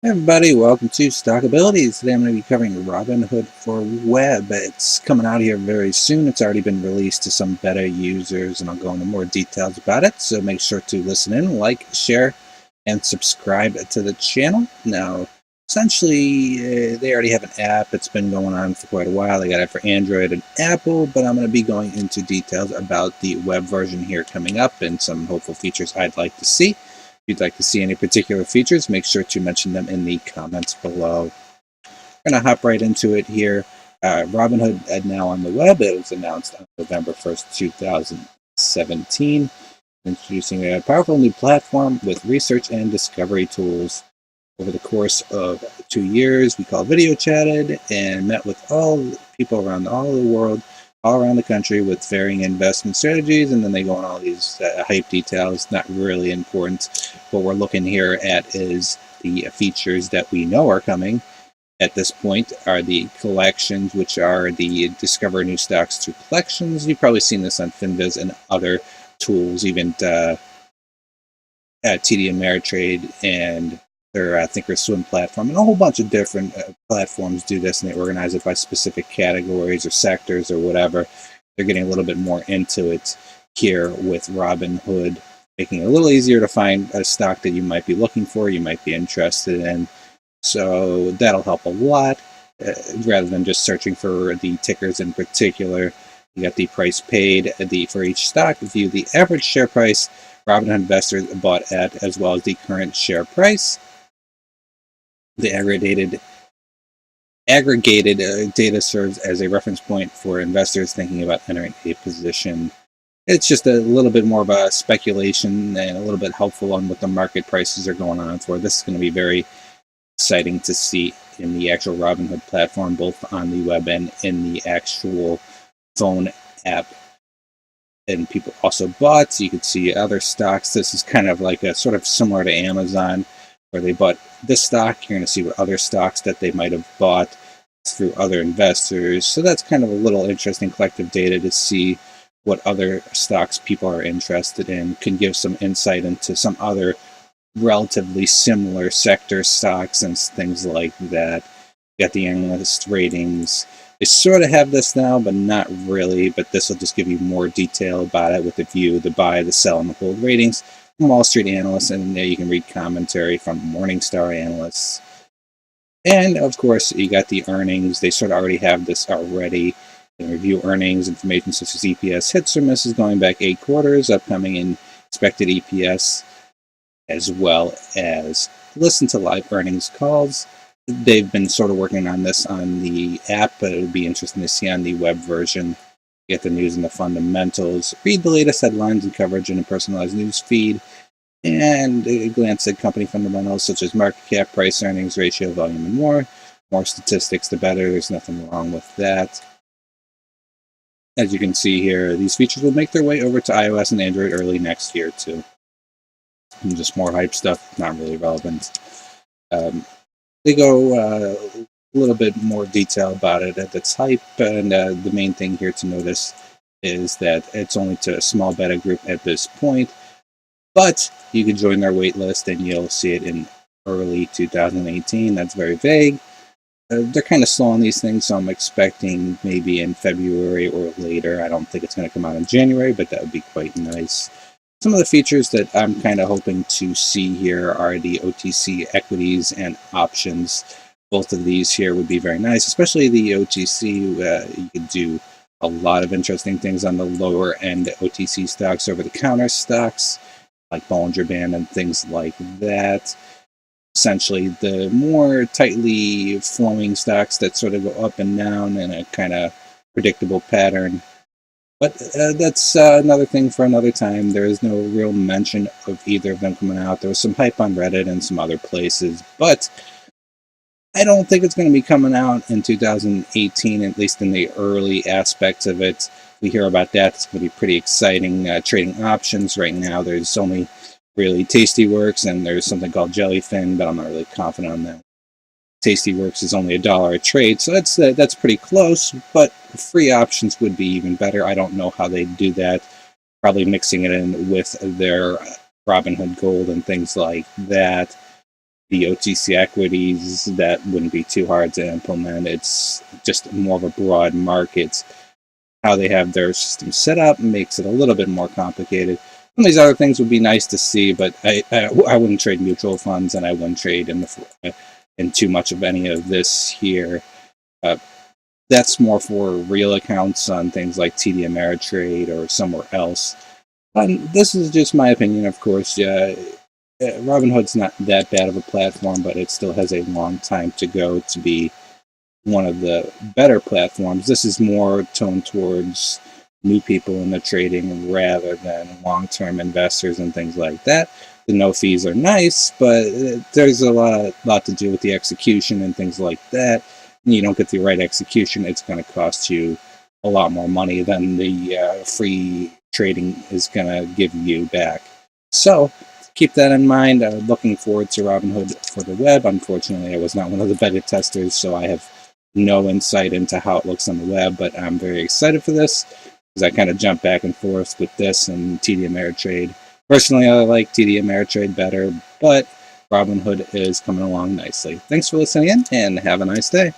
Hey everybody, welcome to Stock Abilities. Today I'm going to be covering Robinhood for Web. It's coming out here very soon. It's already been released to some beta users, and I'll go into more details about it. So make sure to listen in, like, share, and subscribe to the channel. Now, essentially, they already have an app. It's been going on for quite a while. They got it for Android and Apple, but I'm going to be going into details about the web version here coming up and some hopeful features I'd like to see. If you'd like to see any particular features, make sure to mention them in the comments below. We're going to hop right into it here. Robinhood now on the web. It was announced on November 1st, 2017, introducing a powerful new platform with research and discovery tools. Over the course of 2 years, we video chatted and met with all people around all the world, all around the country with varying investment strategies, and then they go on all these hype details, not really important. What we're looking here at is the features that we know are coming at this point are the collections, which are the discover new stocks through collections. You've probably seen this on FinViz and other tools, even TD Ameritrade and their Thinkorswim platform, and a whole bunch of different platforms do this, and they organize it by specific categories or sectors or whatever. They're getting a little bit more into it here with Robinhood, making it a little easier to find a stock that you might be looking for, you might be interested in. So that'll help a lot, rather than just searching for the tickers in particular. You got the price paid for each stock, view the average share price Robinhood investors bought at, as well as the current share price. The aggregated data serves as a reference point for investors thinking about entering a position. It's just a little bit more of a speculation and a little bit helpful on what the market prices are going on for. This is going to be very exciting to see in the actual Robinhood platform, both on the web and in the actual phone app. And people also bought, so you could see other stocks. This is kind of like a sort of similar to Amazon, where they bought this stock. You're going to see what other stocks that they might have bought through other investors. So that's kind of a little interesting collective data to see what other stocks people are interested in. Can give some insight into some other relatively similar sector stocks and things like that. You got the analyst ratings. They sort of have this now, but not really. But this will just give you more detail about it with the view, the buy, the sell, and the hold ratings from Wall Street analysts, and there you can read commentary from Morningstar analysts. And of course, you got the earnings. They sort of already have this already. They review earnings information such as EPS hits or misses going back 8 quarters, upcoming and expected EPS, as well as listen to live earnings calls. They've been sort of working on this on the app, but it would be interesting to see on the web version. Get the news and the fundamentals, read the latest headlines and coverage in a personalized news feed, and glance at company fundamentals such as market cap, price, earnings, ratio, volume, and more. More statistics, the better. There's nothing wrong with that. As you can see here, these features will make their way over to iOS and Android early next year, too. And just more hype stuff, not really relevant. They go a little bit more detail about it at its hype, and the main thing here to notice is that it's only to a small beta group at this point, but you can join their wait list and you'll see it in early 2018. That's very vague. They're kind of slow on these things, so I'm expecting maybe in February or later. I don't think it's going to come out in January, but that would be quite nice. Some of the features that I'm kind of hoping to see here are the OTC equities and options. Both of these here would be very nice, especially the OTC. You could do a lot of interesting things on the lower end OTC stocks, over-the-counter stocks, like Bollinger Band and things like that. Essentially, the more tightly flowing stocks that sort of go up and down in a kind of predictable pattern. But that's another thing for another time. There is no real mention of either of them coming out. There was some hype on Reddit and some other places, but I don't think it's going to be coming out in 2018, at least in the early aspects of it. We hear about that. It's going to be pretty exciting. Trading options right now, there's only really Tastyworks, and there's something called Jellyfin, but I'm not really confident on that. Tastyworks is only $1 a trade, so that's pretty close, but free options would be even better. I don't know how they do that. Probably mixing it in with their Robinhood Gold and things like that. the OTC equities, that wouldn't be too hard to implement. It's just more of a broad market. How they have their system set up makes it a little bit more complicated. Some of these other things would be nice to see, but I wouldn't trade mutual funds, and I wouldn't trade in too much of any of this here. That's more for real accounts on things like TD Ameritrade or somewhere else. This is just my opinion, of course. Robinhood's not that bad of a platform, but it still has a long time to go to be one of the better platforms. This is more toned towards new people in the trading rather than long-term investors and things like that. The no fees are nice, but there's a lot to do with the execution and things like that. And you don't get the right execution, it's going to cost you a lot more money than the free trading is going to give you back. So keep that in mind. Looking forward to Robinhood for the web. Unfortunately, I was not one of the beta testers, so I have no insight into how it looks on the web, but I'm very excited for this because I kind of jump back and forth with this and TD Ameritrade. Personally, I like TD Ameritrade better, but Robinhood is coming along nicely. Thanks for listening in, and have a nice day.